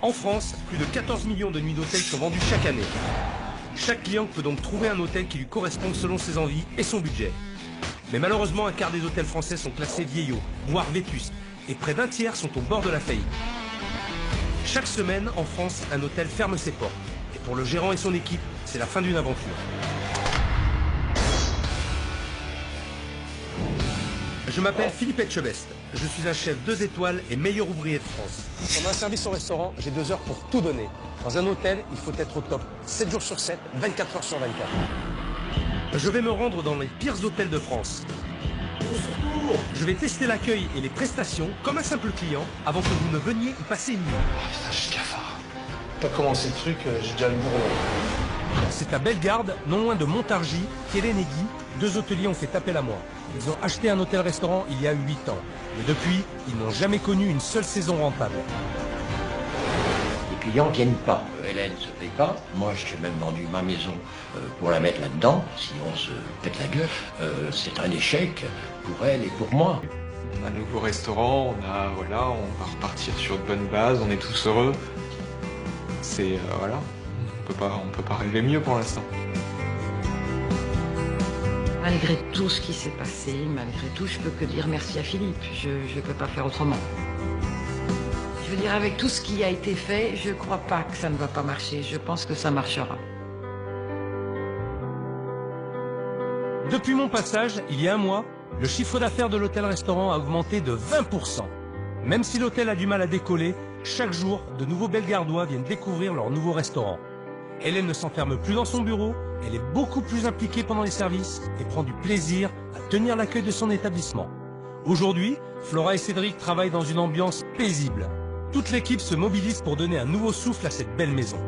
En France, plus de 14 millions de nuits d'hôtel sont vendues chaque année. Chaque client peut donc trouver un hôtel qui lui corresponde selon ses envies et son budget. Mais malheureusement, un quart des hôtels français sont classés vieillots, voire vétustes, et près d'un tiers sont au bord de la faillite. Chaque semaine, en France, un hôtel ferme ses portes. Et pour le gérant et son équipe, c'est la fin d'une aventure. Je m'appelle Philippe Etchebest. Je suis un chef 2 étoiles et meilleur ouvrier de France. Pendant un service au restaurant, j'ai 2 heures pour tout donner. Dans un hôtel, il faut être au top 7 jours sur 7, 24 heures sur 24. Je vais me rendre dans les pires hôtels de France. Je vais tester l'accueil et les prestations comme un simple client avant que vous ne veniez y passer une nuit. Oh putain, je suis cafard. T'as commencé le truc, j'ai déjà le bourreau. C'est à Bellegarde, non loin de Montargis, qu'Hélène et Guy, 2 hôteliers ont fait appel à moi. Ils ont acheté un hôtel-restaurant il y a 8 ans. Mais depuis, ils n'ont jamais connu une seule saison rentable. Les clients viennent pas. Hélène se paye pas. Moi, j'ai même vendu ma maison pour la mettre là-dedans. Sinon, on se pète la gueule. C'est un échec pour elle et pour moi. Un nouveau restaurant, on va repartir sur de bonnes bases, on est tous heureux. C'est, voilà, on peut pas rêver mieux pour l'instant. Malgré tout ce qui s'est passé, malgré tout, je peux que dire merci à Philippe. Je ne peux pas faire autrement. Je veux dire, avec tout ce qui a été fait, je ne crois pas que ça ne va pas marcher. Je pense que ça marchera. Depuis mon passage, il y a un mois, le chiffre d'affaires de l'hôtel-restaurant a augmenté de 20%. Même si l'hôtel a du mal à décoller, chaque jour, de nouveaux Bellegardois viennent découvrir leur nouveau restaurant. Hélène ne s'enferme plus dans son bureau, elle est beaucoup plus impliquée pendant les services et prend du plaisir à tenir l'accueil de son établissement. Aujourd'hui, Flora et Cédric travaillent dans une ambiance paisible. Toute l'équipe se mobilise pour donner un nouveau souffle à cette belle maison.